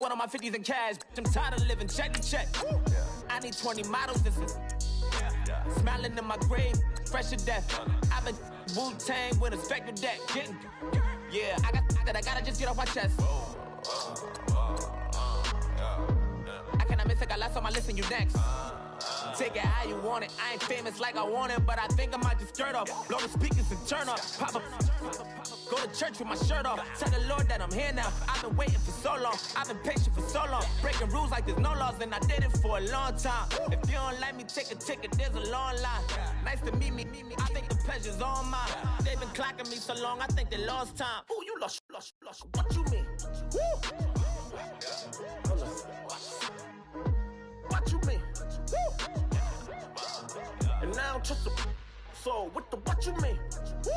One of my 50s in cash. I'm tired of living check to check. I need 20 models. This is smiling in my grave, fresh to death. I've been Wu-Tang with a spectral deck. Yeah, I gotta just get off my chest. I cannot miss it, got last on my list and you next. Take it how you want it. I ain't famous like I want it, but I think I might just skirt off. Blow the speakers and turn off. Pop up. Go to church with my shirt off. Tell the Lord that I'm here now. I've been waiting for so long. I've been patient for so long. Breaking rules like there's no laws, and I did it for a long time. If you don't like me, take a ticket. There's a long line. Nice to meet me. I think the pleasure's all mine. They've been clocking me so long, I think they lost time. Ooh, you lost. What you mean? Woo! Hold on. What you mean? Woo! And now I don't trust the so what you mean? Woo!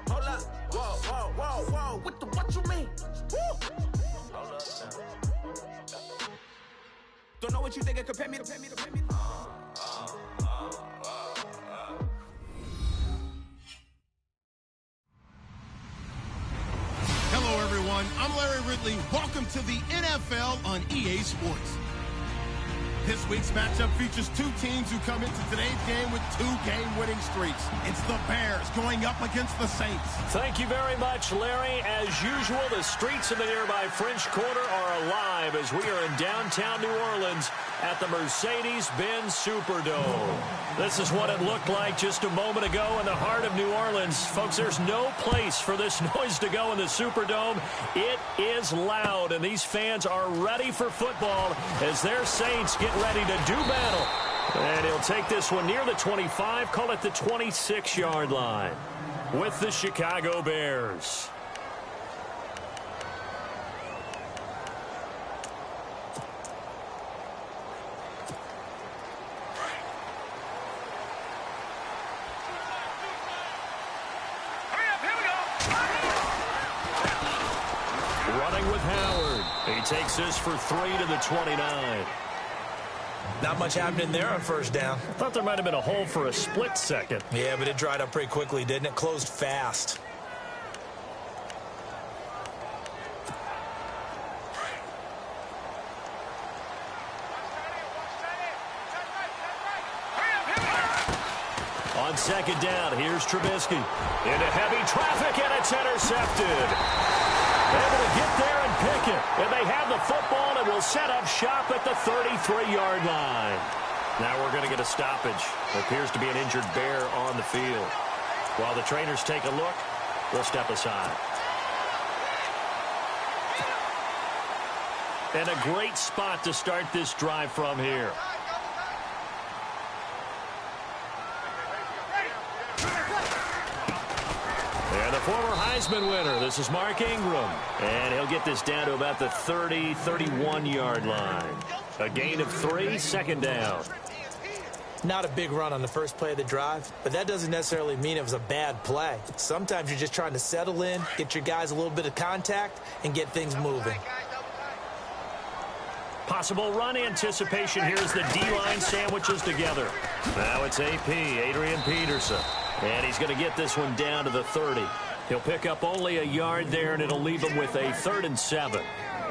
Hold up, whoa, what you mean? Woo! Hold up now. Don't know what you think, compare me to. Hello, everyone. I'm Larry Ridley. Welcome to the NFL on EA Sports. This week's matchup features two teams who come into today's game with 2 game-winning streaks. It's the Bears going up against the Saints. Thank you very much, Larry. As usual, the streets of the nearby French Quarter are alive as we are in downtown New Orleans at the Mercedes-Benz Superdome. This is what it looked like just a moment ago in the heart of New Orleans. Folks, there's no place for this noise to go in the Superdome. It is loud, and these fans are ready for football as their Saints get ready to do battle. And he'll take this one near the 25, call it the 26-yard line, with the Chicago Bears. Running with Howard. He takes this for 3 to the 29. Not much happening there on first down. I thought there might have been a hole for a split second. Yeah, but it dried up pretty quickly, didn't it? Closed fast. On second down, here's Trubisky. Into heavy traffic, and it's intercepted. Able to get there and pick it. And they have the football and will set up shop at the 33-yard line. Now we're going to get a stoppage. There appears to be an injured Bear on the field. While the trainers take a look, we'll step aside. And a great spot to start this drive from here. And the former Heisman winner, this is Mark Ingram. And he'll get this down to about the 31-yard line. A gain of 3, second down. Not a big run on the first play of the drive, but that doesn't necessarily mean it was a bad play. Sometimes you're just trying to settle in, get your guys a little bit of contact, and get things moving. Possible run anticipation here as the D-line sandwiches together. Now it's AP, Adrian Peterson. And he's going to get this one down to the 30. He'll pick up only a yard there, and it'll leave him with a 3rd and 7.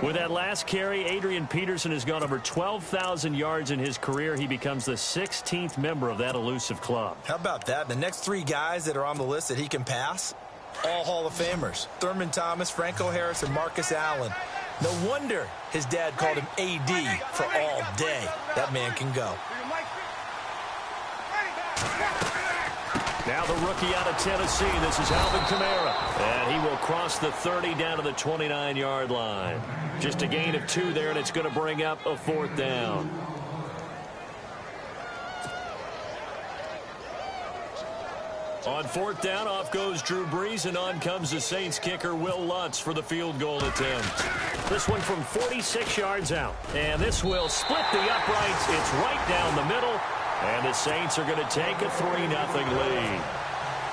With that last carry, Adrian Peterson has gone over 12,000 yards in his career. He becomes the 16th member of that elusive club. How about that? The next 3 guys that are on the list that he can pass, all Hall of Famers. Thurman Thomas, Franco Harris, and Marcus Allen. No wonder his dad called him AD for all day. That man can go. Now the rookie out of Tennessee, this is Alvin Kamara. And he will cross the 30 down to the 29-yard line. Just a gain of 2 there, and it's going to bring up a 4th down. On 4th down, off goes Drew Brees, and on comes the Saints kicker, Will Lutz, for the field goal attempt. This one from 46 yards out. And this will split the uprights. It's right down the middle. And the Saints are going to take a 3-0 lead.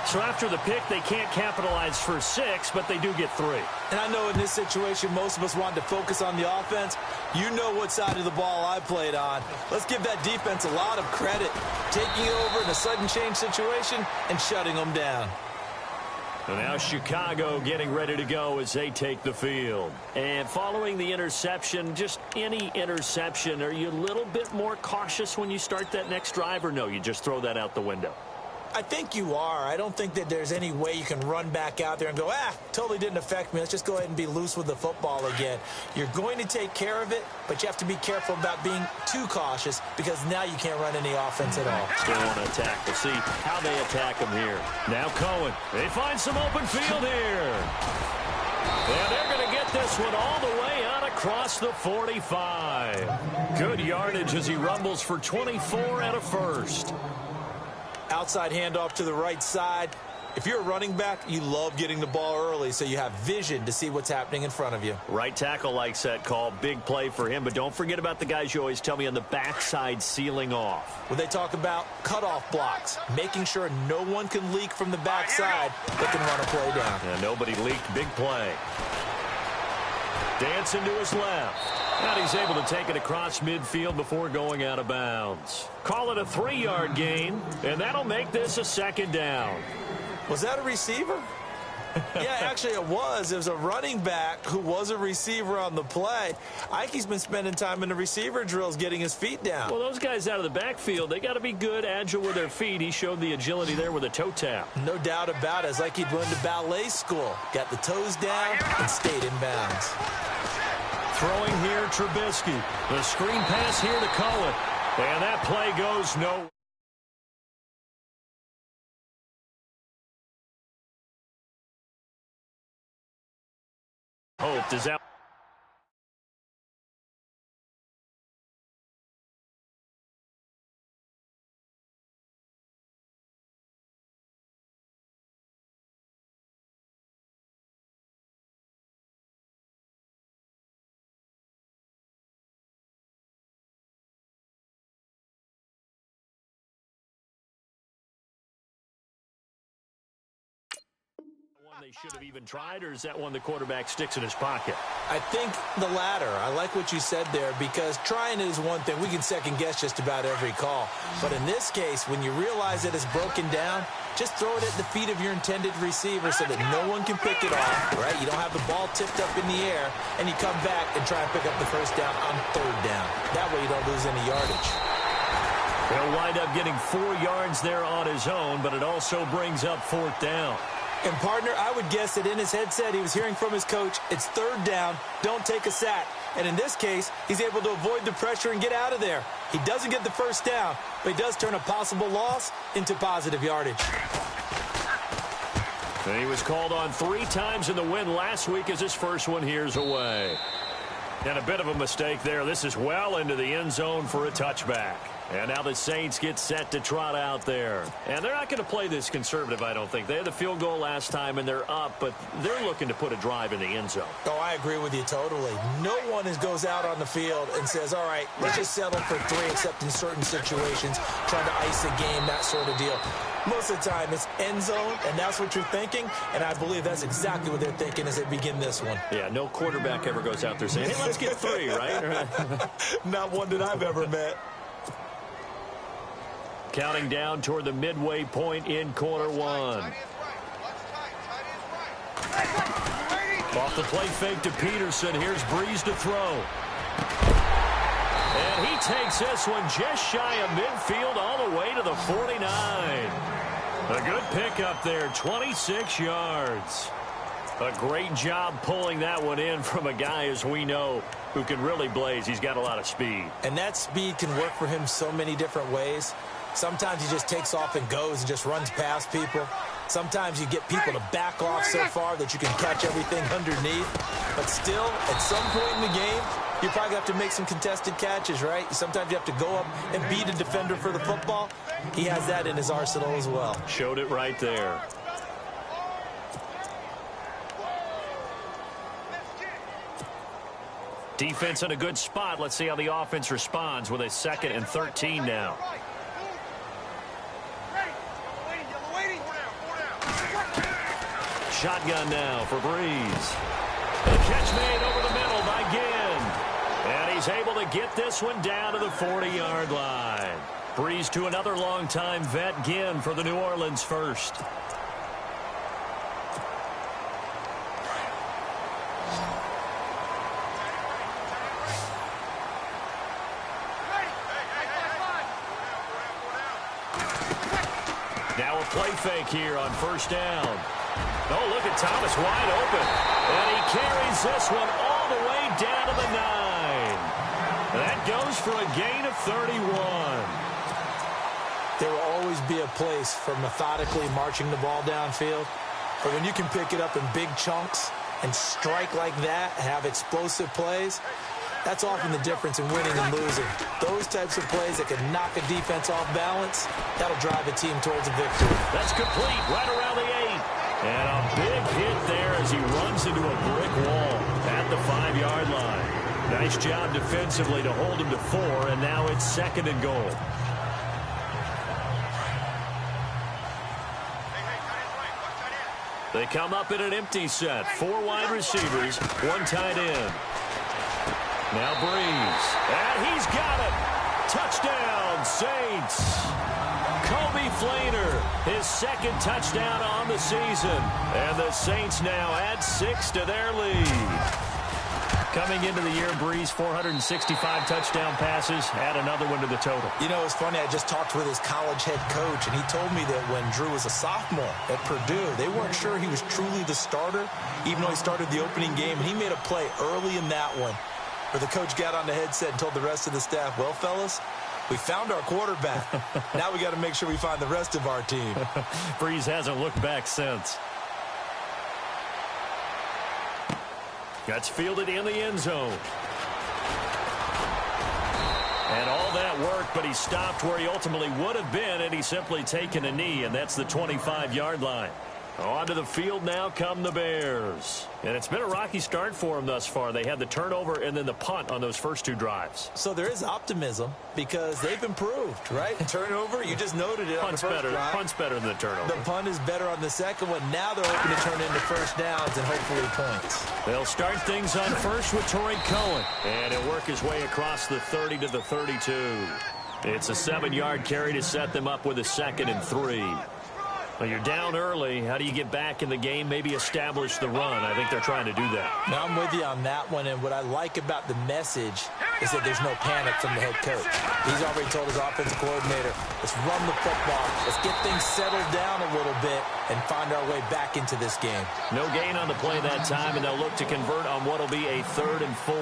So after the pick, they can't capitalize for 6, but they do get 3. And I know in this situation, most of us wanted to focus on the offense. You know what side of the ball I played on. Let's give that defense a lot of credit. Taking over in a sudden change situation and shutting them down. And now Chicago getting ready to go as they take the field. And following the interception, just any interception, are you a little bit more cautious when you start that next drive, or no, you just throw that out the window? I think you are. I don't think that there's any way you can run back out there and go, totally didn't affect me. Let's just go ahead and be loose with the football again. You're going to take care of it, but you have to be careful about being too cautious because now you can't run any offense at all. Still want to attack. We'll see how they attack him here. Now Cohen. They find some open field here. And they're going to get this one all the way out across the 45. Good yardage as he rumbles for 24 and a first. Outside handoff to the right side. If you're a running back, you love getting the ball early so you have vision to see what's happening in front of you. Right tackle likes that call. Big play for him. But don't forget about the guys you always tell me on the backside sealing off. When they talk about cutoff blocks, making sure no one can leak from the backside, they can run a play down. And nobody leaked. Big play. Dancing to his left. And he's able to take it across midfield before going out of bounds. Call it a 3-yard gain, and that'll make this a second down. Was that a receiver? Yeah, actually it was. It was a running back who was a receiver on the play. Ike's been spending time in the receiver drills getting his feet down. Well, those guys out of the backfield, they got to be good, agile with their feet. He showed the agility there with a toe tap. No doubt about it. It's like he'd went to ballet school. Got the toes down and stayed in bounds. Throwing here, Trubisky. The screen pass here to Cohen. And that play goes nowhere. Hope does that. They should have even tried, or is that one the quarterback sticks in his pocket? I think the latter. I like what you said there because trying is one thing. We can second guess just about every call. But in this case, when you realize that it's broken down, just throw it at the feet of your intended receiver so that no one can pick it off, right? You don't have the ball tipped up in the air, and you come back and try and pick up the first down on third down. That way you don't lose any yardage. He'll wind up getting 4 yards there on his own, but it also brings up 4th down. And, partner, I would guess that in his headset he was hearing from his coach, it's third down, don't take a sack. And in this case, he's able to avoid the pressure and get out of there. He doesn't get the first down, but he does turn a possible loss into positive yardage. And he was called on 3 times in the win last week as his first one here's away. And a bit of a mistake there. This is well into the end zone for a touchback. And now the Saints get set to trot out there. And they're not going to play this conservative, I don't think. They had the field goal last time, and they're up, but they're looking to put a drive in the end zone. Oh, I agree with you totally. No one goes out on the field and says, all right, let's just settle for 3, except in certain situations, trying to ice a game, that sort of deal. Most of the time, it's end zone, and that's what you're thinking, and I believe that's exactly what they're thinking as they begin this one. Yeah, no quarterback ever goes out there saying, hey, let's get 3, right? Not one that I've ever met. Counting down toward the midway point in quarter 1. Off the play fake to Peterson. Here's Breeze to throw. And he takes this one just shy of midfield all the way to the 49. A good pickup there, 26 yards. A great job pulling that one in from a guy, as we know, who can really blaze. He's got a lot of speed. And that speed can work for him so many different ways. Sometimes he just takes off and goes and just runs past people. Sometimes you get people to back off so far that you can catch everything underneath. But still, at some point in the game, you probably have to make some contested catches, right? Sometimes you have to go up and beat a defender for the football. He has that in his arsenal as well. Showed it right there. Defense in a good spot. Let's see how the offense responds with a 2nd and 13 now. Shotgun now for Breeze. The catch made over the middle by Ginn. And he's able to get this one down to the 40-yard line. Breeze to another longtime vet, Ginn, for the New Orleans first. Now a play fake here on first down. Oh, look at Thomas wide open. And he carries this one all the way down to the 9. That goes for a gain of 31. There will always be a place for methodically marching the ball downfield. But when you can pick it up in big chunks and strike like that, have explosive plays, that's often the difference in winning and losing. Those types of plays that can knock a defense off balance, that'll drive a team towards a victory. That's complete right around the 8. And a big hit there as he runs into a brick wall at the 5-yard line. Nice job defensively to hold him to 4, and now it's 2nd and goal. They come up in an empty set. 4 wide receivers, 1 tight end. Now Breeze. And he's got it. Touchdown, Saints. Kobe Flainer, his 2nd touchdown on the season. And the Saints now add 6 to their lead. Coming into the year, Breeze, 465 touchdown passes. Add another one to the total. You know, it's funny. I just talked with his college head coach, and he told me that when Drew was a sophomore at Purdue, they weren't sure he was truly the starter, even though he started the opening game. And he made a play early in that one where the coach got on the headset and told the rest of the staff, well, fellas, we found our quarterback. Now we got to make sure we find the rest of our team. Breeze hasn't looked back since. That's fielded in the end zone. And all that work, but he stopped where he ultimately would have been, and he's simply taken a knee, and that's the 25-yard line. Onto the field now come the Bears. And it's been a rocky start for them thus far. They had the turnover and then the punt on those first 2 drives. So there is optimism because they've improved, right? Turnover, you just noted it on the first drive. Punt's better than the turnover. The punt is better on the second one. Now they're hoping to turn into first downs and hopefully points. They'll start things on first with Torrey Cohen. And he'll work his way across the 30 to the 32. It's a 7-yard carry to set them up with a 2nd and 3. Well, you're down early. How do you get back in the game? Maybe establish the run. I think they're trying to do that. Now, I'm with you on that one, and what I like about the message is that there's no panic from the head coach. He's already told his offensive coordinator, let's run the football. Let's get things settled down a little bit and find our way back into this game. No gain on the play that time, and they'll look to convert on what will be a 3rd and 4.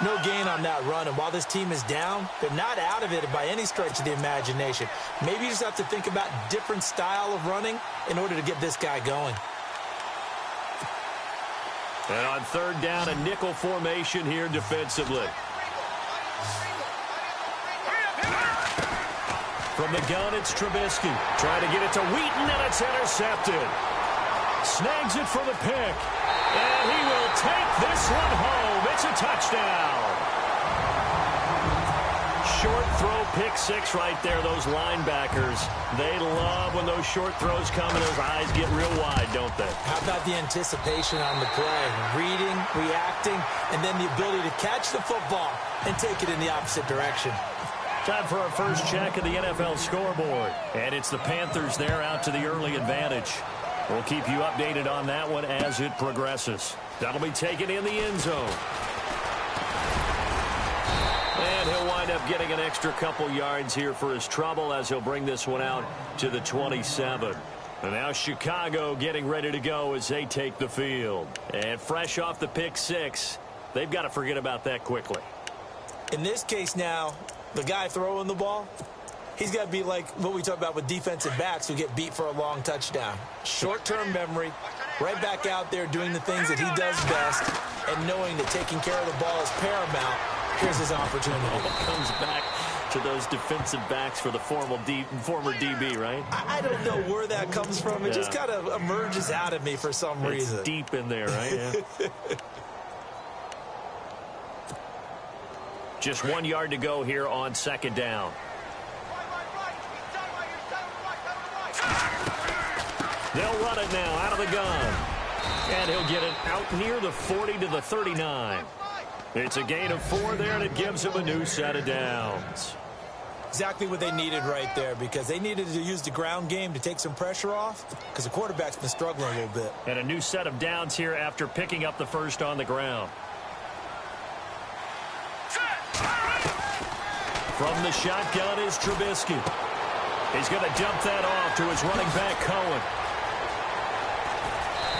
No gain on that run, and while this team is down, they're not out of it by any stretch of the imagination. Maybe you just have to think about different style of running in order to get this guy going. And on 3rd down, a nickel formation here defensively. From the gun, it's Trubisky. Trying to get it to Wheaton, and it's intercepted. Snags it for the pick. And he will take this one home. It's a touchdown. Short throw, pick 6 right there. Those linebackers, they love when those short throws come and those eyes get real wide, don't they? How about the anticipation on the play? Reading, reacting, and then the ability to catch the football and take it in the opposite direction. Time for our first check of the NFL scoreboard. And it's the Panthers there out to the early advantage. We'll keep you updated on that one as it progresses. That'll be taken in the end zone. And he'll wind up getting an extra couple yards here for his trouble as he'll bring this one out to the 27. And now Chicago getting ready to go as they take the field. And fresh off the pick 6, they've got to forget about that quickly. In this case now, the guy throwing the ball, he's got to be like what we talk about with defensive backs who get beat for a long touchdown. Short-term memory, right back out there doing the things that he does best, and knowing that taking care of the ball is paramount. Here's his opportunity. It comes back to those defensive backs for the former DB, right? I don't know where that comes from. It just kind of emerges out of me for some reason. It's deep in there, right? Yeah. Just 1 yard to go here on 2nd down. They'll run it now out of the gun. And he'll get it out near the 40 to the 39. It's a gain of 4 there, and it gives him a new set of downs. Exactly what they needed right there, because they needed to use the ground game to take some pressure off, because the quarterback's been struggling a little bit. And a new set of downs here after picking up the first on the ground. From the shotgun is Trubisky. He's going to dump that off to his running back, Cohen.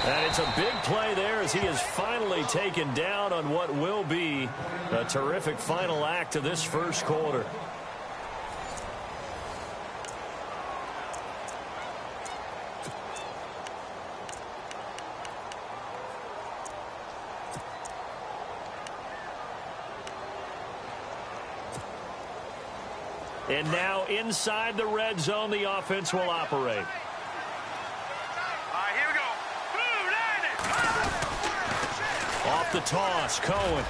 And it's a big play there as he is finally taken down on what will be a terrific final act of this first quarter. And now inside the red zone, the offense will operate. All right, here we go. Off the toss, Cohen.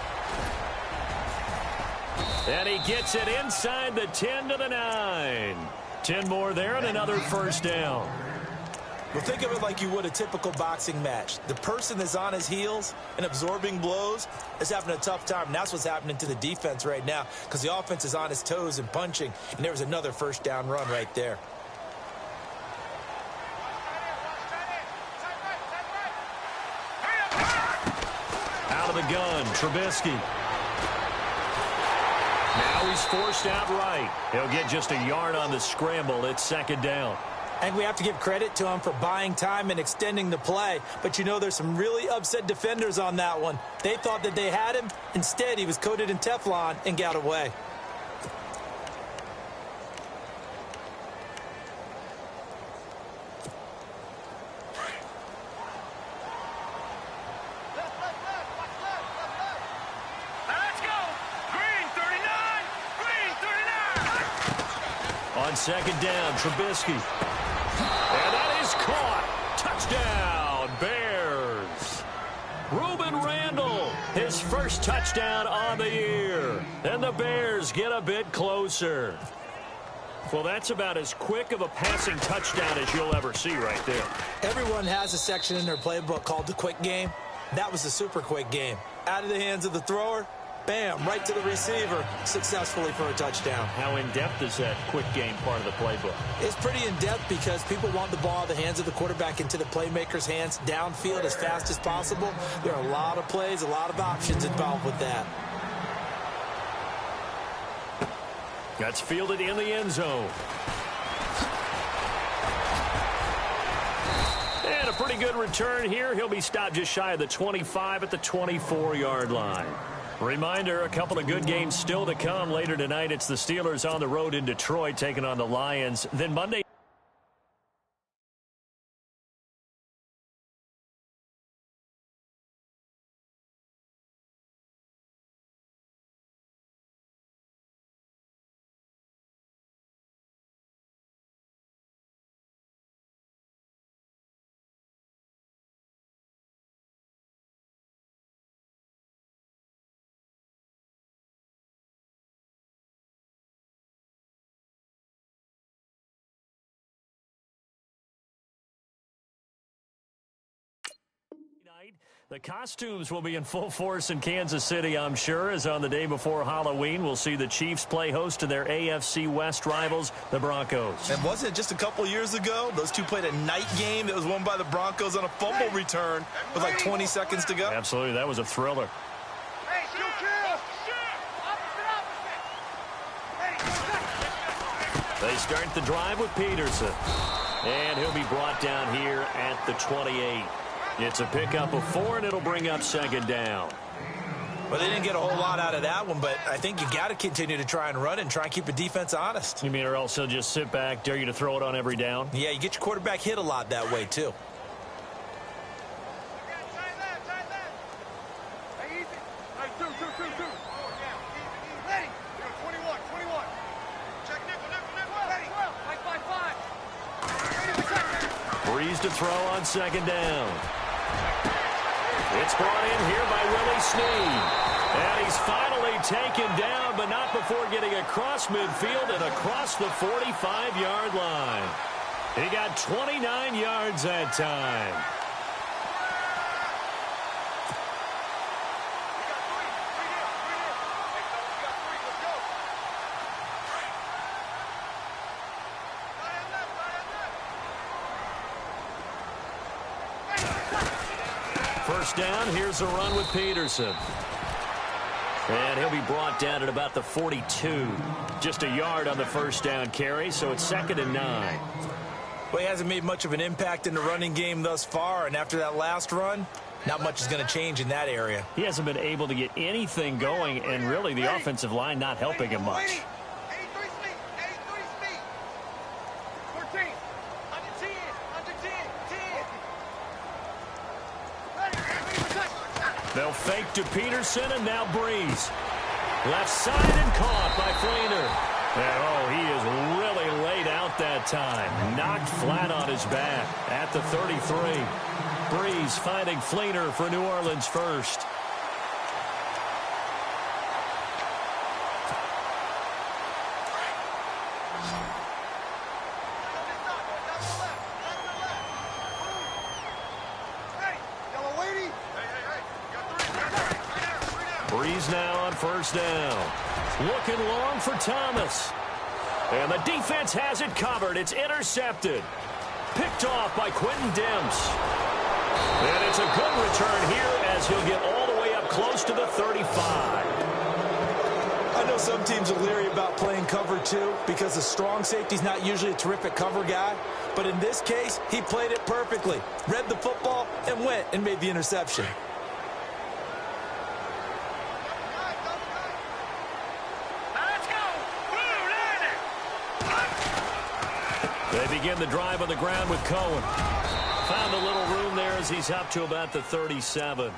And he gets it inside the 10 to the 9. 10 more there and another first down. Well, think of it like you would a typical boxing match. The person that's on his heels and absorbing blows is having a tough time. And that's what's happening to the defense right now because the offense is on his toes and punching. And there was another first down run right there. Out of the gun, Trubisky. Now he's forced out right. He'll get just a yard on the scramble. It's second down. And we have to give credit to him for buying time and extending the play. But, you know, there's some really upset defenders on that one. They thought that they had him. Instead, he was coated in Teflon and got away. Let's go. Green 39. Green 39. On second down, Trubisky. And that is caught. Touchdown, Bears. Reuben Randall, his first touchdown on the year. And the Bears get a bit closer. Well, that's about as quick of a passing touchdown as you'll ever see right there. Everyone has a section in their playbook called the quick game. That was the super quick game. Out of the hands of the thrower, bam, right to the receiver, successfully for a touchdown. How in-depth is that quick game part of the playbook? It's pretty in-depth because people want the ball out of the hands of the quarterback into the playmaker's hands downfield as fast as possible. There are a lot of plays, a lot of options involved with that. That's fielded in the end zone. And a pretty good return here. He'll be stopped just shy of the 25 at the 24-yard line. Reminder, a couple of good games still to come. Later tonight, it's the Steelers on the road in Detroit taking on the Lions. Then Monday. The costumes will be in full force in Kansas City, I'm sure, as on the day before Halloween, we'll see the Chiefs play host to their AFC West rivals, the Broncos. And wasn't it just a couple years ago, those two played a night game that was won by the Broncos on a fumble return with like 20 seconds to go? Absolutely, that was a thriller. Hey, shoot. They start the drive with Peterson. And he'll be brought down here at the 28. It's a pickup of 4, and it'll bring up second down. Well, they didn't get a whole lot out of that one, but I think you got to continue to try and run and try and keep the defense honest. You mean, or else he'll just sit back, dare you to throw it on every down? Yeah, you get your quarterback hit a lot that way, too. Breeze to throw on second down. It's brought in here by Willie Snead. And he's finally taken down, but not before getting across midfield and across the 45-yard line. He got 29 yards that time. First down, here's a run with Peterson. And he'll be brought down at about the 42. Just a yard on the first down carry, so it's 2nd and 9. Well, he hasn't made much of an impact in the running game thus far, and after that last run, not much is going to change in that area. He hasn't been able to get anything going, and really the offensive line not helping him much. They'll fake to Peterson, and now Breeze. Left side and caught by Fleener. And, oh, he is really laid out that time. Knocked flat on his back at the 33. Breeze finding Fleener for New Orleans first. Breeze now on first down. Looking long for Thomas. And the defense has it covered. It's intercepted. Picked off by Quentin Demps. And it's a good return here as he'll get all the way up close to the 35. I know some teams are leery about playing cover 2 because the strong safety's not usually a terrific cover guy. But in this case, he played it perfectly. Read the football and went and made the interception. They begin the drive on the ground with Cohen. Found a little room there as he's up to about the 37.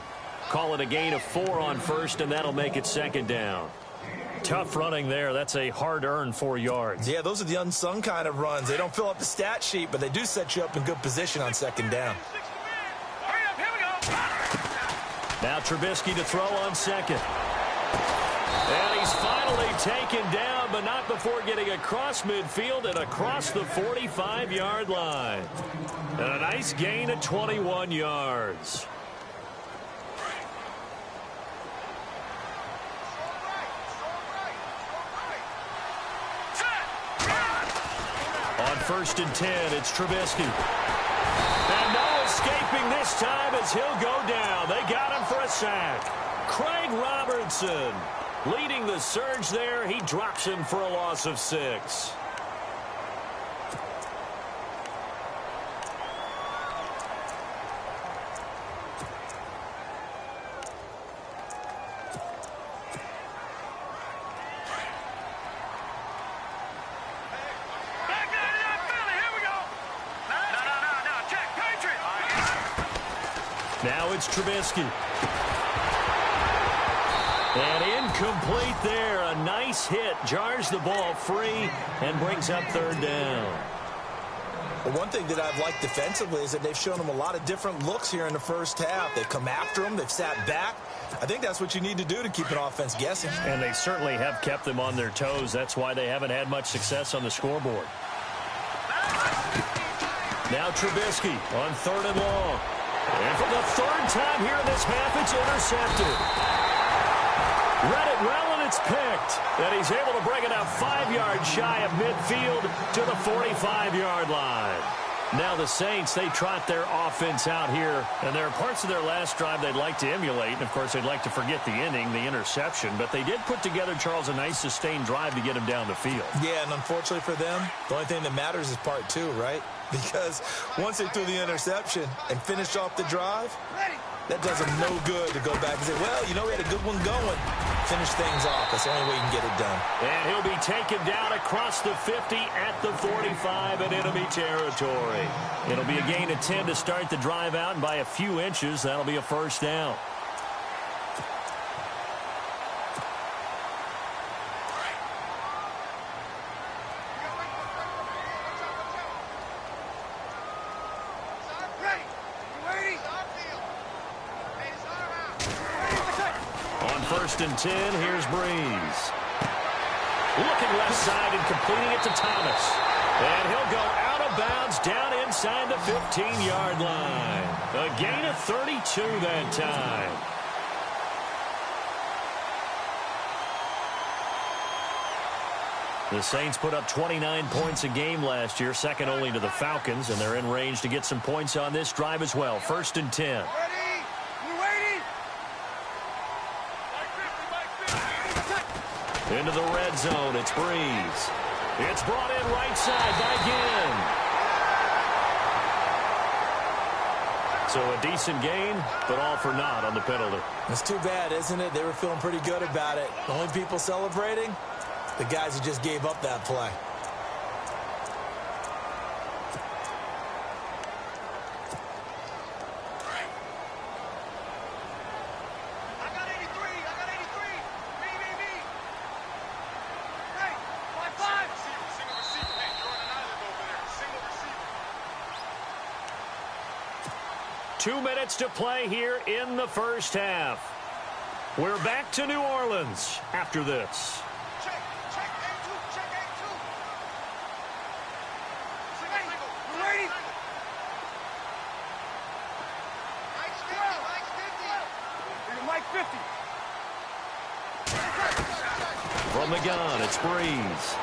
Call it a gain of 4 on first, and that'll make it 2nd down. Tough running there. That's a hard-earned 4 yards. Yeah, those are the unsung kind of runs. They don't fill up the stat sheet, but they do set you up in good position on 2nd down. Now Trubisky to throw on 2nd. And he's finally taken down, but not before getting across midfield and across the 45-yard line. And a nice gain of 21 yards. On 1st and 10, it's Trubisky. And no escaping this time as he'll go down. They got him for a sack. Craig Robertson leading the surge there. He drops him for a loss of 6. Now it's Trubisky. And incomplete there. A nice hit. Jars the ball free and brings up 3rd down. Well, one thing that I've liked defensively is that they've shown them a lot of different looks here in the first half. They've come after them. They've sat back. I think that's what you need to do to keep an offense guessing. And they certainly have kept them on their toes. That's why they haven't had much success on the scoreboard. Now Trubisky on 3rd and long. And for the 3rd time here in this half, it's intercepted. Read it well, and it's picked. And he's able to bring it out 5 yards shy of midfield to the 45-yard line. Now the Saints, they trot their offense out here. And there are parts of their last drive they'd like to emulate. And, of course, they'd like to forget the inning, the interception. But they did put together, Charles, a nice sustained drive to get him down the field. Yeah, and unfortunately for them, the only thing that matters is part 2, right? Because once they threw the interception and finished off the drive, that does them no good to go back and say, well, you know, we had a good one going. Finish things off. That's the only way you can get it done. And he'll be taken down across the 50 at the 45 in enemy territory. It'll be a gain of 10 to start the drive out, and by a few inches, that'll be a 1st down. On 1st and 10, here's Breeze. Looking left side and completing it to Thomas. And he'll go out of bounds down inside the 15-yard line. A gain of 32 that time. The Saints put up 29 points a game last year, second only to the Falcons, and they're in range to get some points on this drive as well. 1st and 10. Into the red zone, it's Breeze. It's brought in right side by Ginn. So a decent gain, but all for naught on the penalty. That's too bad, isn't it? They were feeling pretty good about it. The only people celebrating? The guys who just gave up that play. Two minutes to play here in the first half. We're back to New Orleans after this. Check A2, check A2. Single. You ready? Mike 50. From the gun, it's Breeze.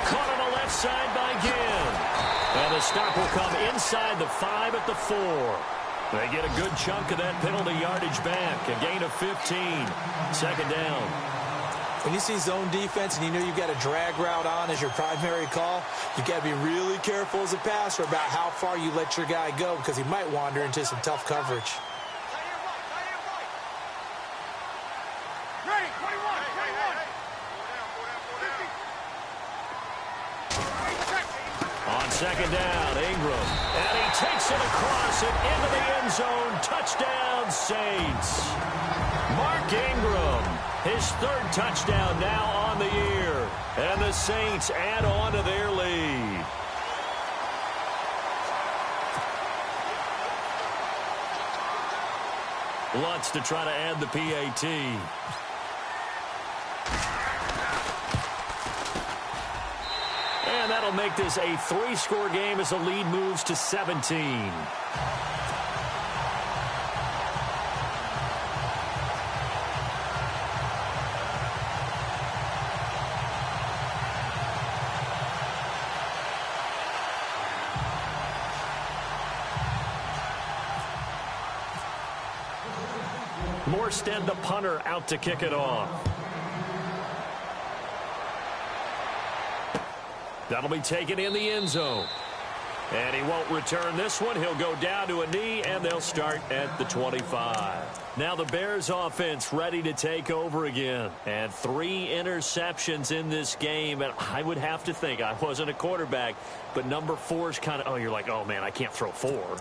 Caught on the left side by Ginn. And the stop will come inside the 5 at the 4. They get a good chunk of that penalty yardage back. A gain of 15. Second down. When you see zone defense and you know you've got a drag route on as your primary call, you got to be really careful as a passer about how far you let your guy go because he might wander into some tough coverage. Ready, 21. On second down, Ingram. And he takes it across and into the end zone. Touchdown, Saints. Mark Ingram, his third touchdown now on the year. And the Saints add on to their lead. Lutz to try to add the PAT. And that'll make this a 3-score game as the lead moves to 17. Morstead, the punter, out to kick it off. That'll be taken in the end zone. And he won't return this one. He'll go down to a knee, and they'll start at the 25. Now the Bears offense ready to take over again. And 3 interceptions in this game. And I would have to think, I wasn't a quarterback, but number 4 is kind of, oh, you're like, oh, man, I can't throw 4.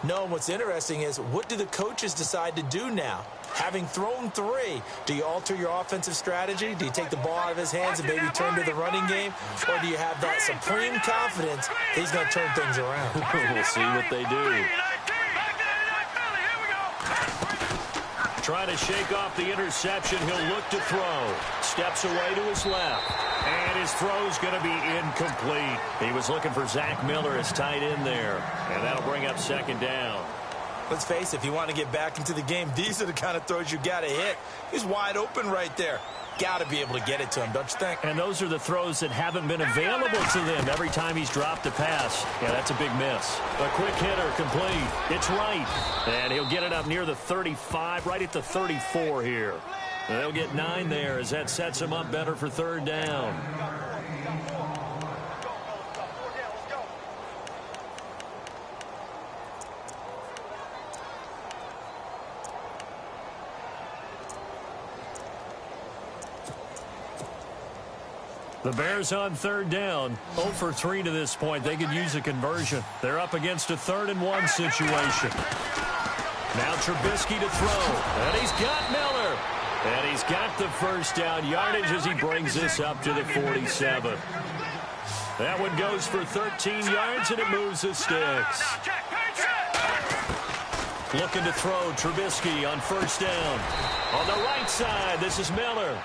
No, and what's interesting is, what do the coaches decide to do now? Having thrown 3, do you alter your offensive strategy? Do you take the ball out of his hands and maybe turn to the running game? Or do you have that supreme confidence that he's going to turn things around? We'll see what they do. Trying to shake off the interception. He'll look to throw. Steps away to his left. And his throw's going to be incomplete. He was looking for Zach Miller as tight end there. And that'll bring up second down. Let's face it, if you want to get back into the game, these are the kind of throws you got to hit. He's wide open right there. Got to be able to get it to him, don't you think? And those are the throws that haven't been available to them every time he's dropped a pass. Yeah, that's a big miss. A quick hitter, complete. It's right. And he'll get it up near the 35, right at the 34 here. And they'll get 9 there as that sets him up better for third down. The Bears on third down, 0 for 3 to this point. They could use a conversion. They're up against a 3rd and 1 situation. Now Trubisky to throw, and he's got Miller. And he's got the first down yardage as he brings this up to the 47. That one goes for 13 yards, and it moves the sticks. Looking to throw, Trubisky on first down. On the right side, this is Miller.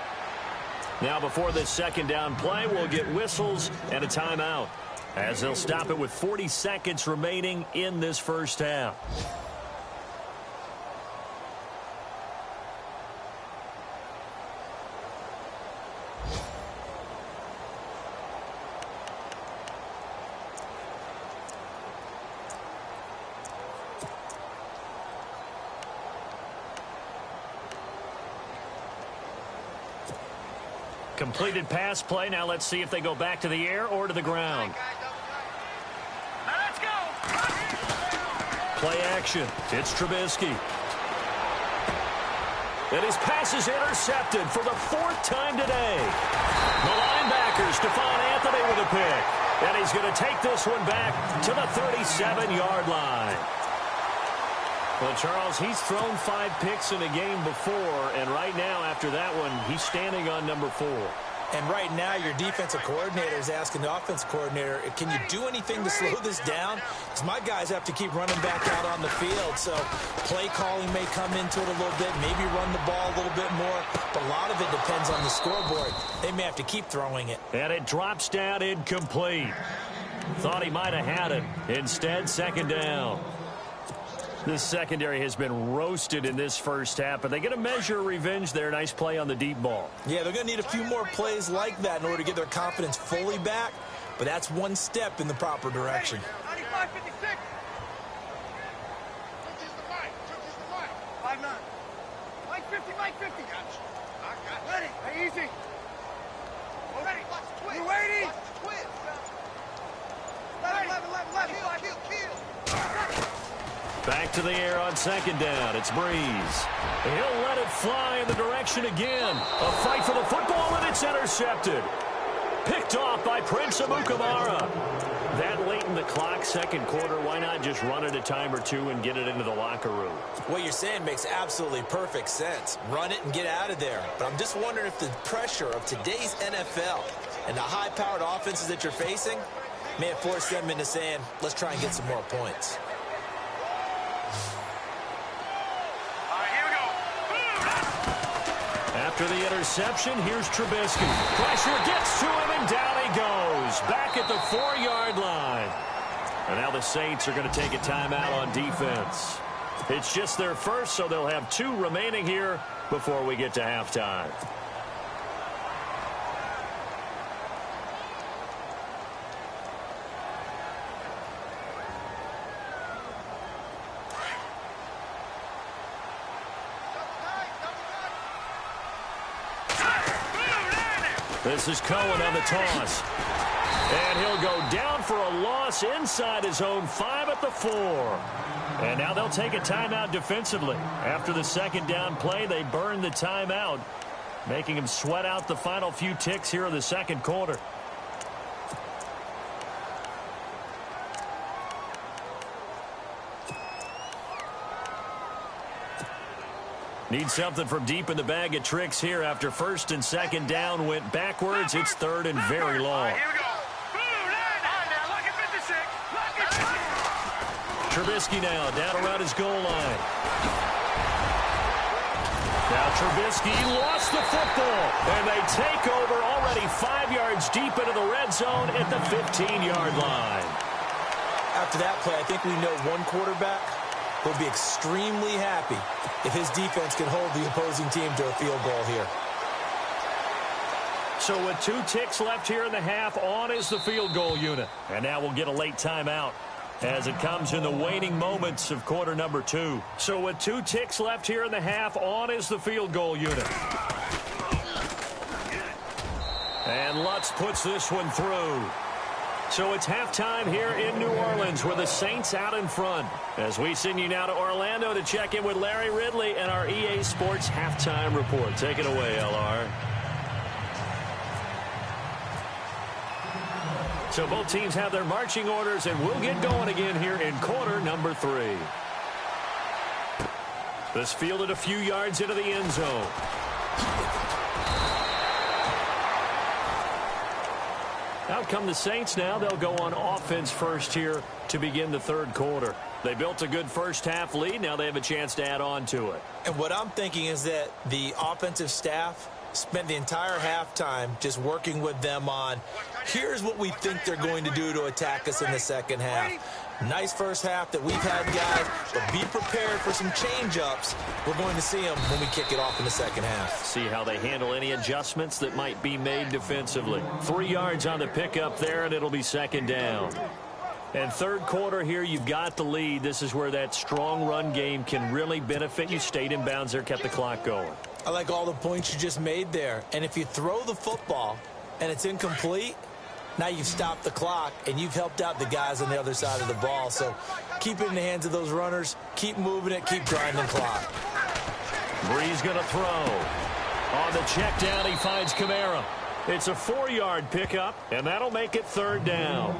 Now before this second down play, we'll get whistles and a timeout as they'll stop it with 40 seconds remaining in this first half. Completed pass play. Now let's see if they go back to the air or to the ground. Let's go. Play action. It's Trubisky. And his pass is intercepted for the 4th time today. The linebacker, Stephon Anthony, with a pick. And he's going to take this one back to the 37-yard line. Well, Charles, he's thrown 5 picks in a game before, and right now, after that one, he's standing on number 4. And right now, your defensive coordinator is asking the offensive coordinator, can you do anything to slow this down? Because my guys have to keep running back out on the field. So play calling may come into it a little bit, maybe run the ball a little bit more. But a lot of it depends on the scoreboard. They may have to keep throwing it. And it drops down incomplete. Thought he might have had it. Instead, 2nd down. This secondary has been roasted in this first half, but they get a measure of revenge there. Nice play on the deep ball. Yeah, they're going to need a few more plays like that in order to get their confidence fully back, but that's one step in the proper direction. 95, 56. 5-9. Mike 50, Mike 50. Got you. I got you. Ready. Hey, easy. Ready. Watch the twist. We're waiting. Watch the twist. 11. Kill. Back to the air on 2nd down. It's Breeze. He'll let it fly in the direction again. A fight for the football, and it's intercepted. Picked off by Prince Amukamara. That late in the clock, 2nd quarter, why not just run it a time or two and get it into the locker room? What you're saying makes absolutely perfect sense. Run it and get out of there. But I'm just wondering if the pressure of today's NFL and the high-powered offenses that you're facing may have forced them into saying, let's try and get some more points. After the interception, here's Trubisky. Pressure gets to him, and down he goes. Back at the 4-yard line. And now the Saints are going to take a timeout on defense. It's just their first, so they'll have 2 remaining here before we get to halftime. This is Cohen on the toss. And he'll go down for a loss inside his own 5 at the 4. And now they'll take a timeout defensively. After the 2nd down play, they burn the timeout, making him sweat out the final few ticks here in the 2nd quarter. Need something from deep in the bag of tricks here after 1st and 2nd down went backwards. It's 3rd and very long. Here we go. Lock it 56. Lock it 56. Trubisky now down around his goal line. Now Trubisky lost the football, and they take over already 5 yards deep into the red zone at the 15-yard line. After that play, I think we know one quarterback will be extremely happy if his defense can hold the opposing team to a field goal here. So with 2 ticks left here in the half, on is the field goal unit. And now we'll get a late timeout as it comes in the waning moments of quarter number 2. So with 2 ticks left here in the half, on is the field goal unit. And Lutz puts this one through. So it's halftime here in New Orleans with the Saints out in front. As we send you now to Orlando to check in with Larry Ridley and our EA Sports Halftime Report. Take it away, LR. So both teams have their marching orders, and we'll get going again here in quarter number 3. This fielded a few yards into the end zone. Out come the Saints now. They'll go on offense first here to begin the 3rd quarter. They built a good first half lead. Now they have a chance to add on to it. And what I'm thinking is that the offensive staff spent the entire halftime just working with them on, here's what we think they're going to do to attack us in the 2nd half. Nice first half that we've had, guys, but be prepared for some change-ups. We're going to see them when we kick it off in the 2nd half. See how they handle any adjustments that might be made defensively. 3 yards on the pickup there, and it'll be 2nd down. And 3rd quarter here, you've got the lead. This is where that strong run game can really benefit you. Stayed in bounds there, kept the clock going. I like all the points you just made there. And if you throw the football and it's incomplete, now you've stopped the clock and you've helped out the guys on the other side of the ball. So keep it in the hands of those runners. Keep moving it. Keep grinding clock. Bree's going to throw. On the check down, he finds Kamara. It's a 4-yard pickup, and that'll make it 3rd down.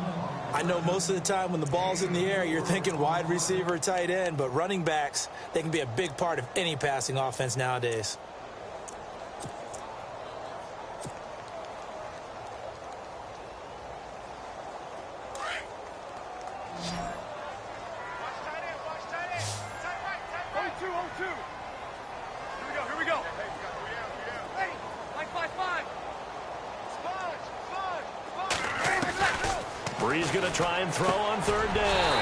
I know most of the time when the ball's in the air, you're thinking wide receiver, tight end, but running backs, they can be a big part of any passing offense nowadays. Bree's going to try and throw on 3rd down.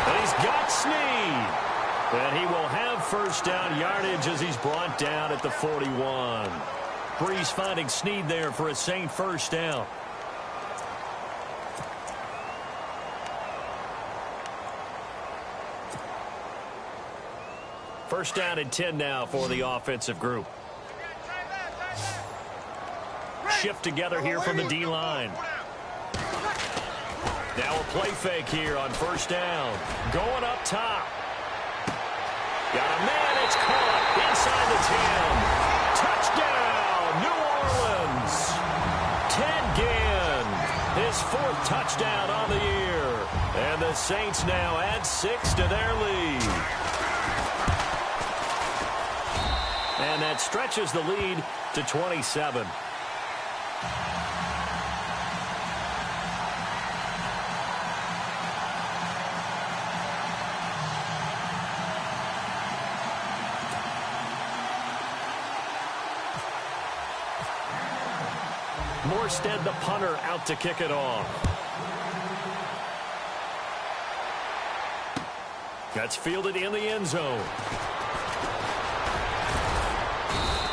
And he's got Snead. And he will have 1st down yardage as he's brought down at the 41. Bree's finding Snead there for a Saint 1st down. First down and 10 now for the offensive group. Shift together here from the D-line. Now a play fake here on 1st down. Going up top. Got a man. It's caught inside the 10. Touchdown, New Orleans. Ted Ginn, his 4th touchdown on the year. And the Saints now add 6 to their lead. And that stretches the lead to 27. Morstead, the punter, out to kick it off. That's fielded in the end zone.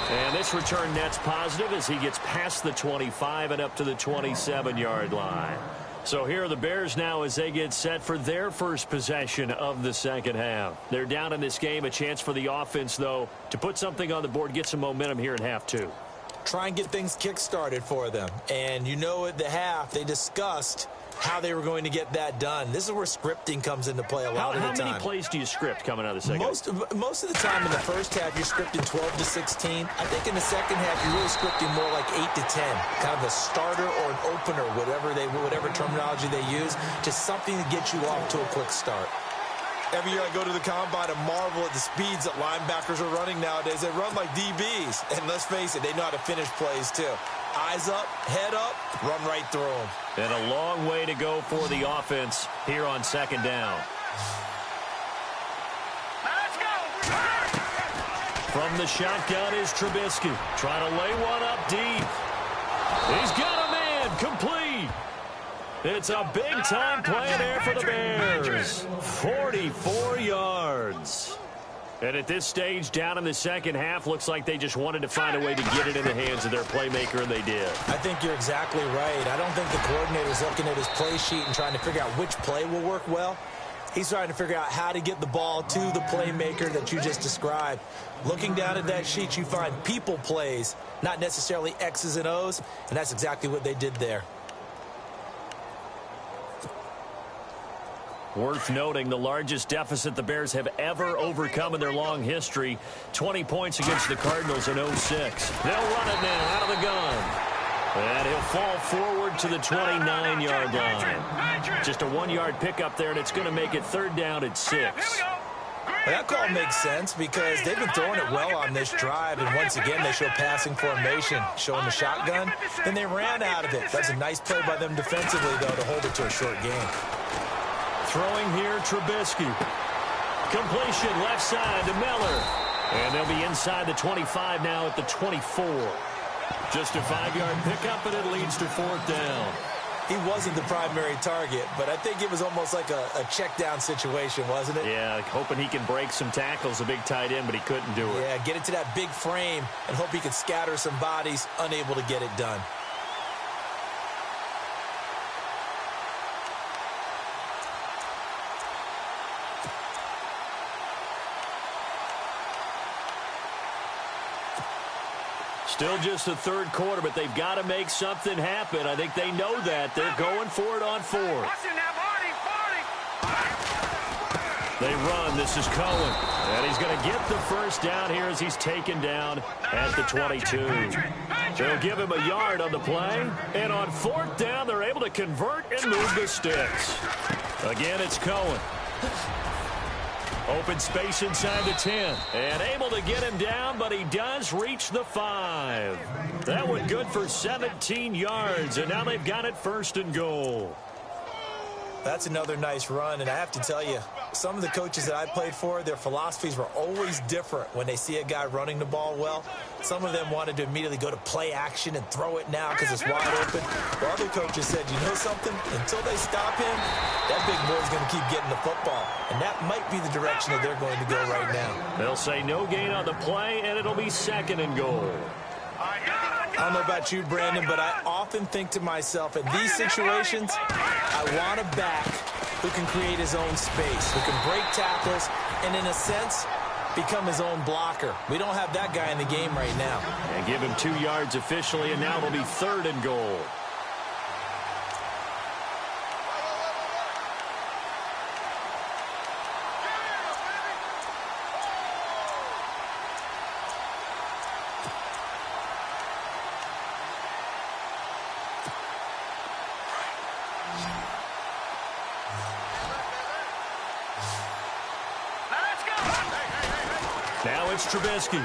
And this return net's positive as he gets past the 25 and up to the 27-yard line. So here are the Bears now as they get set for their first possession of the second half. They're down in this game. A chance for the offense, though, to put something on the board, get some momentum here in half 2. Try and get things kick-started for them. And you know at the half, they discussed how they were going to get that done. This is where scripting comes into play a lot of the time. How many plays do you script coming out of the second? Most of the time in the first half, you're scripting 12 to 16. I think in the second half, you're really scripting more like 8 to 10. Kind of a starter or an opener, whatever terminology they use, just something to get you off to a quick start. Every year I go to the combine and marvel at the speeds that linebackers are running nowadays. They run like DBs. And let's face it, they know how to finish plays too. Eyes up, head up, run right through them. And a long way to go for the offense here on 2nd down. Let's go! From the shotgun is Trubisky. Trying to lay one up deep. He's got a man, complete. It's a big-time play there for the Bears. 44 yards. And at this stage, down in the second half, looks like they just wanted to find a way to get it in the hands of their playmaker, and they did. I think you're exactly right. I don't think the coordinator's looking at his play sheet and trying to figure out which play will work well. He's trying to figure out how to get the ball to the playmaker that you just described. Looking down at that sheet, you find people plays, not necessarily X's and O's, and that's exactly what they did there. Worth noting, the largest deficit the Bears have ever overcome in their long history, 20 points against the Cardinals in 06. They'll run it now out of the gun. And he'll fall forward to the 29-yard line. Just a 1-yard pickup there, and it's going to make it 3rd down at 6. That call makes sense because they've been throwing it well on this drive, and once again they show passing formation, showing the shotgun, and they ran out of it. That's a nice play by them defensively, though, to hold it to a short game. Throwing here, Trubisky. Completion left side to Miller. And they'll be inside the 25 now at the 24. Just a 5-yard pickup, and it leads to 4th down. He wasn't the primary target, but I think it was almost like a check down situation, wasn't it? Yeah, hoping he can break some tackles, a big tight end, but he couldn't do it. Yeah, get it to that big frame and hope he could scatter some bodies, unable to get it done. Still just the third quarter, but they've got to make something happen. I think they know that. They're going for it on fourth. They run. This is Cohen. And he's going to get the first down here as he's taken down at the 22. They'll give him a yard on the play. And on fourth down, they're able to convert and move the sticks. Again, it's Cohen. Open space inside the 10. And able to get him down, but he does reach the 5. That one good for 17 yards. And now they've got it first and goal. That's another nice run, and I have to tell you, some of the coaches that I played for, their philosophies were always different when they see a guy running the ball well. Some of them wanted to immediately go to play action and throw it now because it's wide open. While other coaches said, you know something? Until they stop him, that big boy's going to keep getting the football. And that might be the direction that they're going to go right now. They'll say no gain on the play, and it'll be second and goal. I don't know about you, Brandon, but I often think to myself, in these situations, I want a back who can create his own space, who can break tackles, and in a sense, become his own blocker. We don't have that guy in the game right now. And give him 2 yards officially, and now it'll be third and goal. Now it's Trubisky.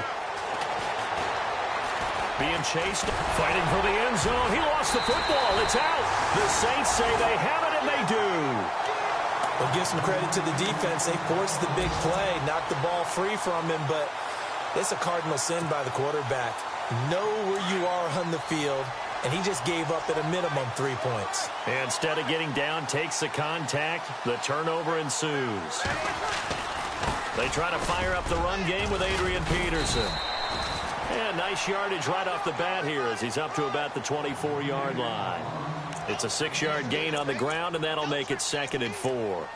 Being chased, fighting for the end zone. He lost the football. It's out. The Saints say they have it, and they do. Well, give some credit to the defense. They forced the big play, knocked the ball free from him, but it's a cardinal sin by the quarterback. Know where you are on the field, and he just gave up at a minimum 3 points. And instead of getting down, takes the contact. The turnover ensues. They try to fire up the run game with Adrian Peterson. And nice yardage right off the bat here as he's up to about the 24-yard line. It's a 6-yard gain on the ground, and that'll make it second and 4.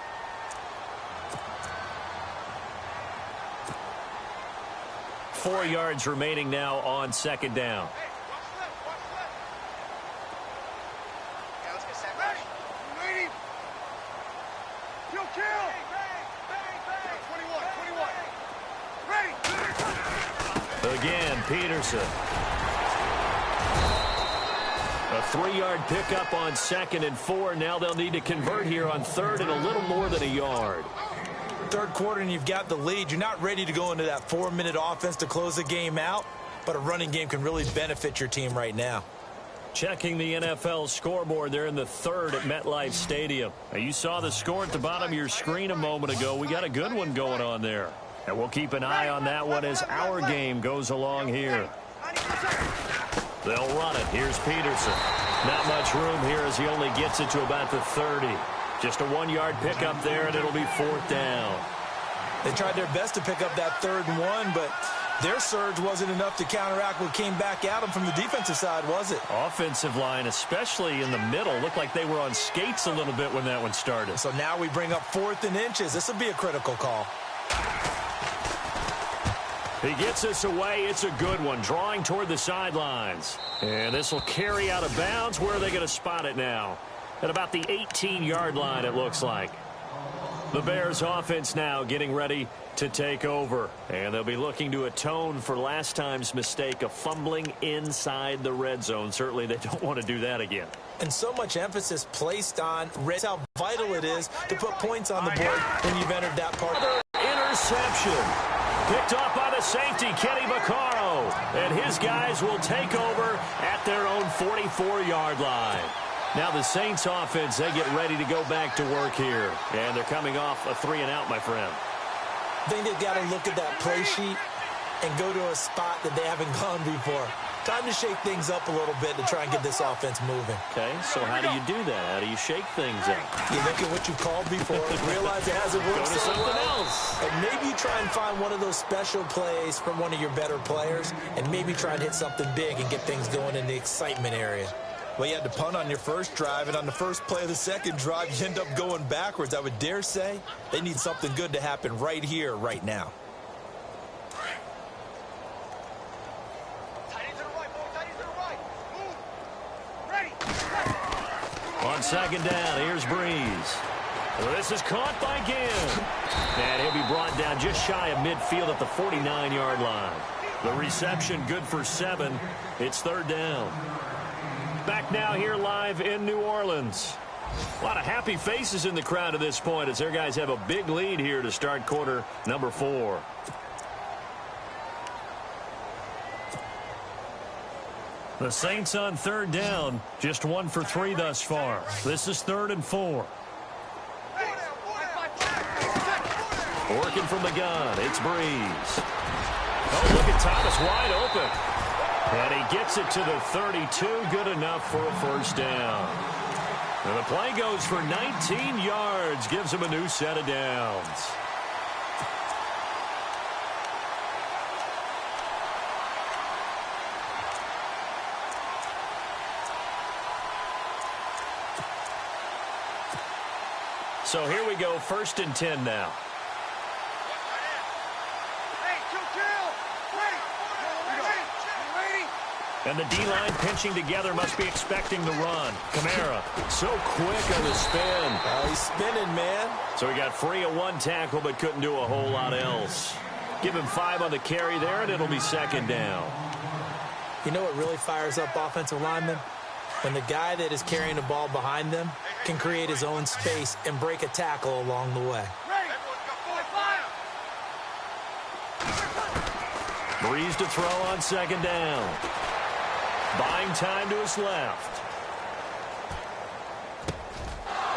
Four yards remaining now on second down. Again, Peterson. A 3-yard pickup on second and 4. Now they'll need to convert here on third and a little more than a yard. Third quarter and you've got the lead. You're not ready to go into that 4-minute offense to close the game out, but a running game can really benefit your team right now. Checking the NFL scoreboard, they're in the third at MetLife Stadium. Now, you saw the score at the bottom of your screen a moment ago. We got a good one going on there. And we'll keep an eye on that one as our game goes along here. They'll run it. Here's Peterson. Not much room here as he only gets it to about the 30. Just a 1-yard pickup there, and it'll be fourth down. They tried their best to pick up that 3rd and 1, but their surge wasn't enough to counteract what came back at them from the defensive side, was it? Offensive line, especially in the middle, looked like they were on skates a little bit when that one started. So now we bring up 4th and inches. This will be a critical call. He gets this away. It's a good one, drawing toward the sidelines. And this will carry out of bounds. Where are they going to spot it now? At about the 18-yard line, it looks like. The Bears offense now getting ready to take over. And they'll be looking to atone for last time's mistake of fumbling inside the red zone. Certainly they don't want to do that again. And so much emphasis placed on how vital it is to put points on the board when you've entered that part. Interception. Picked off by the safety, Kenny Vaccaro. And his guys will take over at their own 44-yard line. Now the Saints offense, they get ready to go back to work here. And they're coming off a 3-and-out, my friend. I think they've got to look at that play sheet and go to a spot that they haven't gone before. Time to shake things up a little bit to try and get this offense moving. Okay, so how do you do that? How do you shake things up? You look at what you called before, realize it hasn't worked so well, and maybe you try and find one of those special plays from one of your better players, and maybe try and hit something big and get things going in the excitement area. Well, you had to punt on your first drive, and on the first play of the second drive, you end up going backwards. I would dare say they need something good to happen right here, right now. second down. Here's Breeze. This is caught by Ginn. And he'll be brought down just shy of midfield at the 49-yard line. The reception good for 7. It's third down. Back now here live in New Orleans. A lot of happy faces in the crowd at this point as their guys have a big lead here to start quarter number 4. The Saints on third down, just 1 for 3 thus far. This is 3rd and 4. Working from the gun, it's Breeze. Oh, look at Thomas wide open. And he gets it to the 32, good enough for a first down. And the play goes for 19 yards, gives him a new set of downs. So here we go, 1st and 10 now. And the D-line pinching together must be expecting the run. Kamara, so quick on the spin. He's spinning, man. So he got free of 1 tackle but couldn't do a whole lot else. Give him 5 on the carry there, and it'll be second down. You know what really fires up offensive linemen? When the guy that is carrying the ball behind them can create his own space and break a tackle along the way. Breeze to throw on second down. Buying time to his left.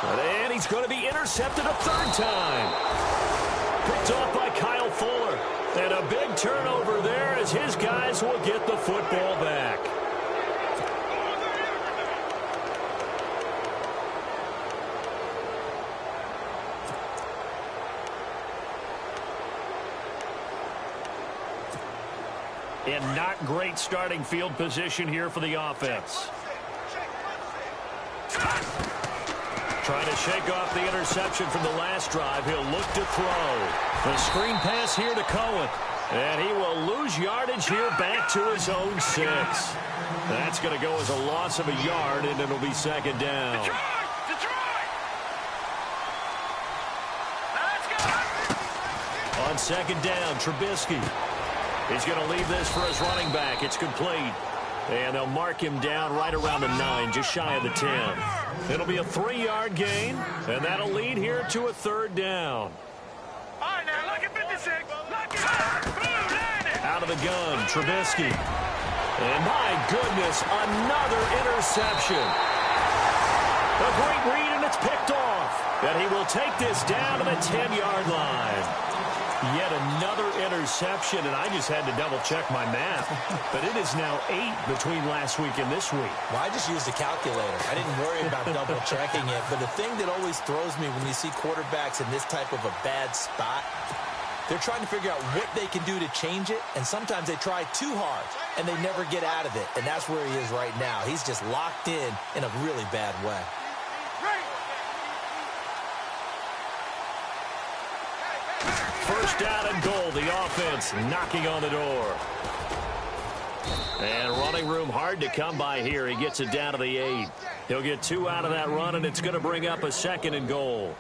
And he's going to be intercepted a 3rd time. Picked off by Kyle Fuller. And a big turnover there as his guys will get the football back. And not great starting field position here for the offense. Trying to shake off the interception from the last drive. He'll look to throw. The screen pass here to Cohen. And he will lose yardage here back to his own 6. That's going to go as a loss of a yard, and it'll be second down. On second down, Trubisky. He's going to leave this for his running back. It's complete. And they'll mark him down right around the 9, just shy of the 10. It'll be a 3-yard gain, and that'll lead here to a 3rd down. All right, now, look at 56. Look at Out of the gun, Trubisky. And my goodness, another interception. A great read, and it's picked off. And he will take this down to the 10-yard line. Yet another interception, and I just had to double-check my math. But it is now 8 between last week and this week. Well, I just used a calculator. I didn't worry about double-checking it. But the thing that always throws me when you see quarterbacks in this type of a bad spot, they're trying to figure out what they can do to change it, and sometimes they try too hard, and they never get out of it. And that's where he is right now. He's just locked in a really bad way. First down and goal, the offense knocking on the door. And running room hard to come by here. He gets it down to the 8. He'll get 2 out of that run, and it's going to bring up a 2nd and goal.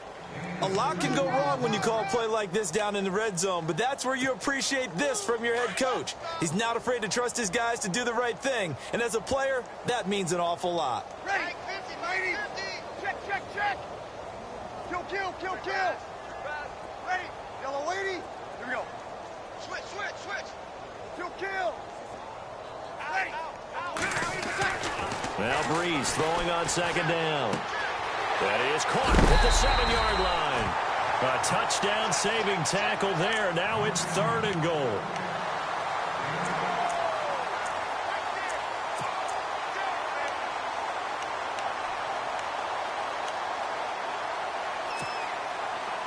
A lot can go wrong when you call a play like this down in the red zone, but that's where you appreciate this from your head coach. He's not afraid to trust his guys to do the right thing, and as a player, that means an awful lot. Ready, 50, ladies. Check. Kill. Ready. Yellow lady. Here we go. Switch. Kill. Ready. Now Breeze throwing on second down. That is caught at the 7-yard line. A touchdown-saving tackle there. Now it's 3rd and goal.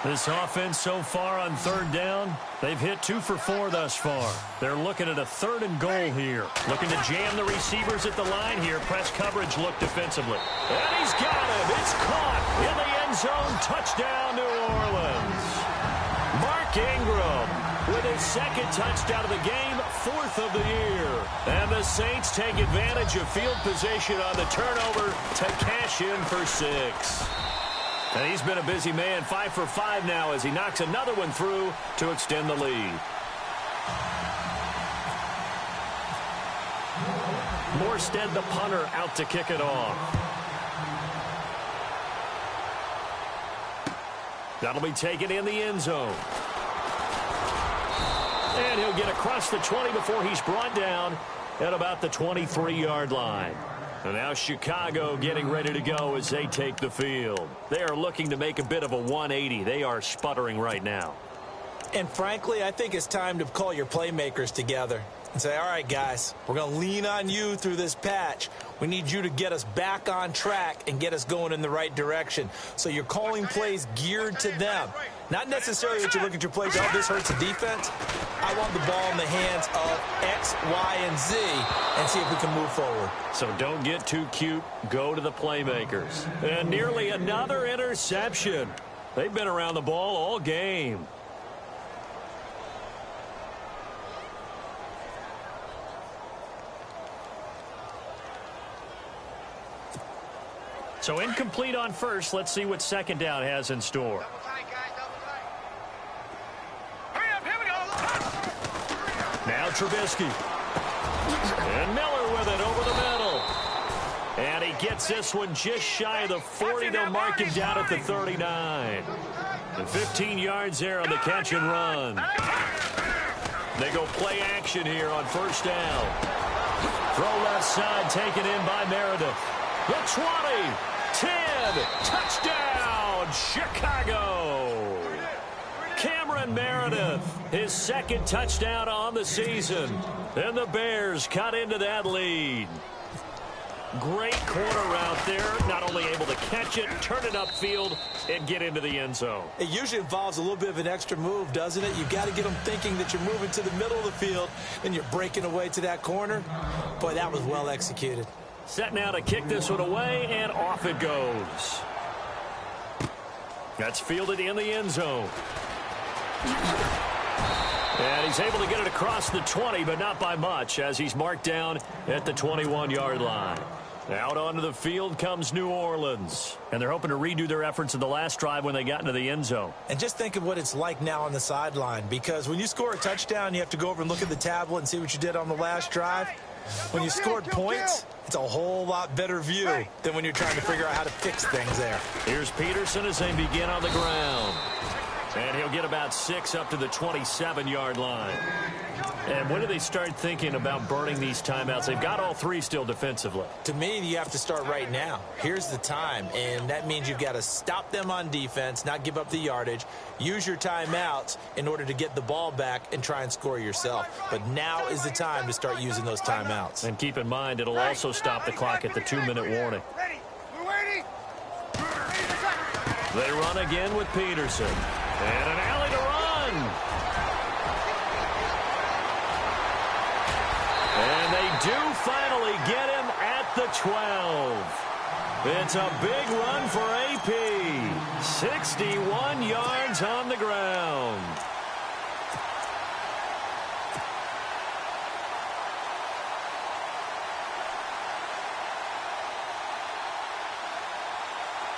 This offense so far on 3rd down, they've hit 2 for 4 thus far. They're looking at a 3rd and goal here. Looking to jam the receivers at the line here. Press coverage look defensively. And he's got him. It's caught in the end zone. Touchdown, New Orleans. Mark Ingram with his 2nd touchdown of the game, 4th of the year. And the The Saints take advantage of field position on the turnover to cash in for 6. And he's been a busy man, 5 for 5 now as he knocks another one through to extend the lead. Morstead, the punter, out to kick it off. That'll be taken in the end zone. And he'll get across the 20 before he's brought down at about the 23-yard line. And now Chicago getting ready to go as they take the field. They are looking to make a bit of a 180. They are sputtering right now. And frankly, I think it's time to call your playmakers together and say, all right, guys, we're going to lean on you through this patch. We need you to get us back on track and get us going in the right direction. So you're calling plays geared to them. Not necessarily that you look at your plays, oh, this hurts the defense. I want the ball in the hands of X, Y, and Z and see if we can move forward. So don't get too cute. Go to the playmakers. And nearly another interception. They've been around the ball all game. So incomplete on first. Let's see what second down has in store. Now Trubisky. And Miller with it over the middle. And he gets this one just shy of the 40. They'll mark him down at the 39. And 15 yards there on the catch and run. They go play action here on first down. Throw left side taken in by Meredith. The 20. 10, touchdown, Chicago. Cameron Meredith, his second touchdown on the season. And the Bears cut into that lead. Great corner route there. Not only able to catch it, turn it upfield, and get into the end zone. It usually involves a little bit of an extra move, doesn't it? You've got to get them thinking that you're moving to the middle of the field and you're breaking away to that corner. Boy, that was well executed. Set now to kick this one away, and off it goes. That's fielded in the end zone. And he's able to get it across the 20, but not by much, as he's marked down at the 21-yard line. Out onto the field comes New Orleans. And they're hoping to redo their efforts in the last drive when they got into the end zone. And just think of what it's like now on the sideline, because when you score a touchdown, you have to go over and look at the tablet and see what you did on the last drive. When you scored points, it's a whole lot better view than when you're trying to figure out how to fix things there. Here's Peterson as they begin on the ground. And he'll get about 6 up to the 27-yard line. And when do they start thinking about burning these timeouts? They've got all 3 still defensively. To me, you have to start right now. Here's the time, and that means you've got to stop them on defense, not give up the yardage, use your timeouts in order to get the ball back and try and score yourself. But now is the time to start using those timeouts. And keep in mind, it'll also stop the clock at the 2-minute warning. Ready. We're waiting. They run again with Peterson. And an alley to run. And they do finally get him at the 12. It's a big run for AP. 61 yards on the ground.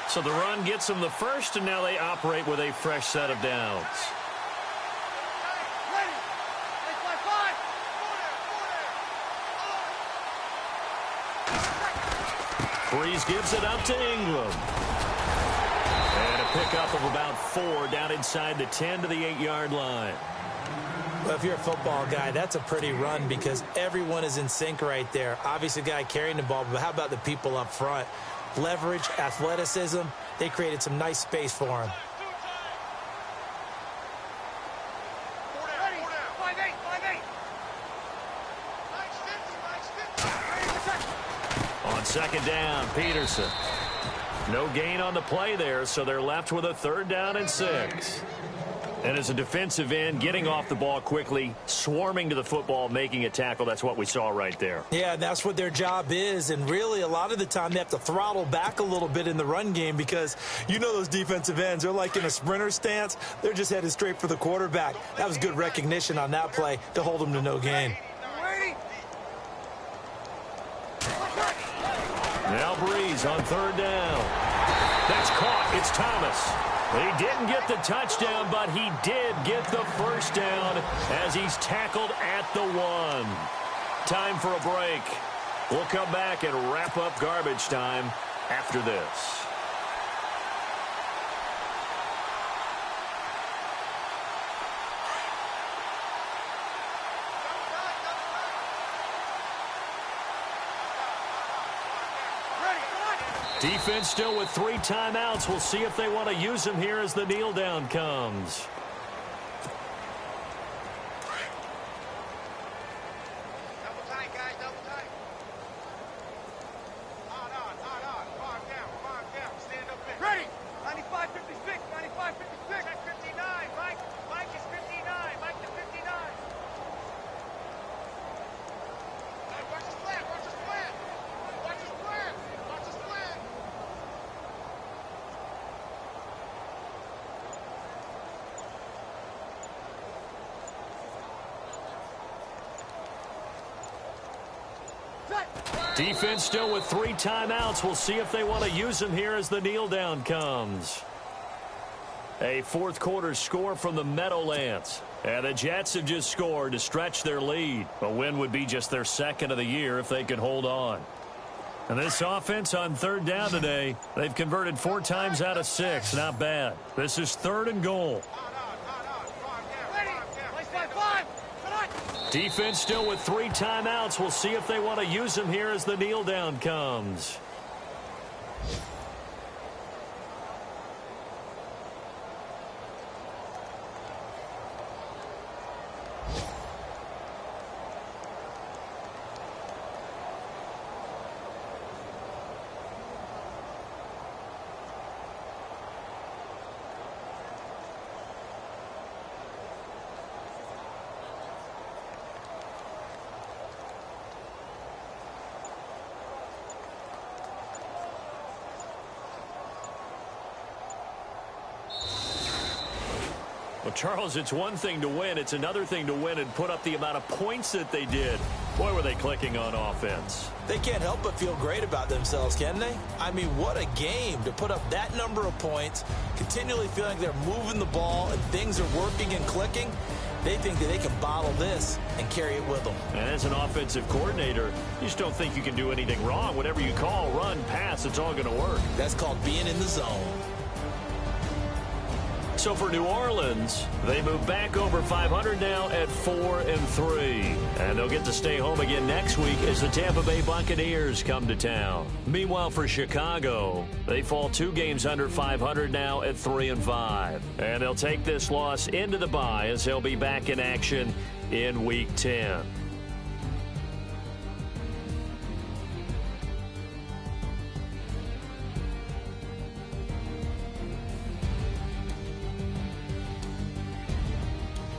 So the run gets them the first, and now they operate with a fresh set of downs. Breeze gives it up to Ingram. And a pickup of about 4 down inside the 10 to the 8-yard line. Well, if you're a football guy, that's a pretty run because everyone is in sync right there. Obviously, the guy carrying the ball, but how about the people up front? Leverage, athleticism, they created some nice space for him. On second down, Peterson. No gain on the play there, so they're left with a 3rd down and 6. And as a defensive end, getting off the ball quickly, swarming to the football, making a tackle, that's what we saw right there. Yeah, that's what their job is, and really a lot of the time they have to throttle back a little bit in the run game because you know those defensive ends, they're like in a sprinter stance. They're just headed straight for the quarterback. That was good recognition on that play to hold them to no gain. Now Breeze on third down. That's caught. It's Thomas. He didn't get the touchdown, but he did get the first down as he's tackled at the 1. Time for a break. We'll come back and wrap up garbage time after this. Defense still with 3 timeouts. We'll see if they want to use them here as the kneel down comes. Double tight, guys, double tight. Hard on, farm down. Stand up in. Ready! 95-56, 95-56. Check 59, Mike. Mike is 59, Mike to 59. Hey, watch his flag, watch his flag. Watch his flag, watch his flag. Defense still with 3 timeouts. We'll see if they want to use them here as the kneel down comes. A fourth quarter score from the Meadowlands. And the Jets have just scored to stretch their lead. A win would be just their second of the year if they could hold on. And this offense on third down today, they've converted 4 times out of 6. Not bad. This is 3rd and goal. Defense still with 3 timeouts. We'll see if they want to use them here as the kneel down comes. Well, Charles, it's one thing to win. It's another thing to win and put up the amount of points that they did. Boy, were they clicking on offense. They can't help but feel great about themselves, can they? I mean, what a game to put up that number of points, continually feeling like they're moving the ball and things are working and clicking. They think that they can bottle this and carry it with them. And as an offensive coordinator, you just don't think you can do anything wrong. Whatever you call, run, pass, it's all going to work. That's called being in the zone. So for New Orleans, they move back over 500 now at 4-3. And they'll get to stay home again next week as the Tampa Bay Buccaneers come to town. Meanwhile, for Chicago, they fall 2 games under 500 now at 3-5. And they'll take this loss into the bye as they'll be back in action in Week 10.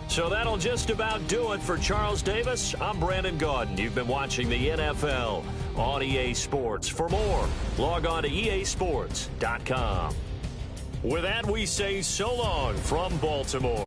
So that'll just about do it for Charles Davis. I'm Brandon Gaudin. You've been watching the NFL on EA Sports. For more, log on to easports.com. With that, we say so long from Baltimore.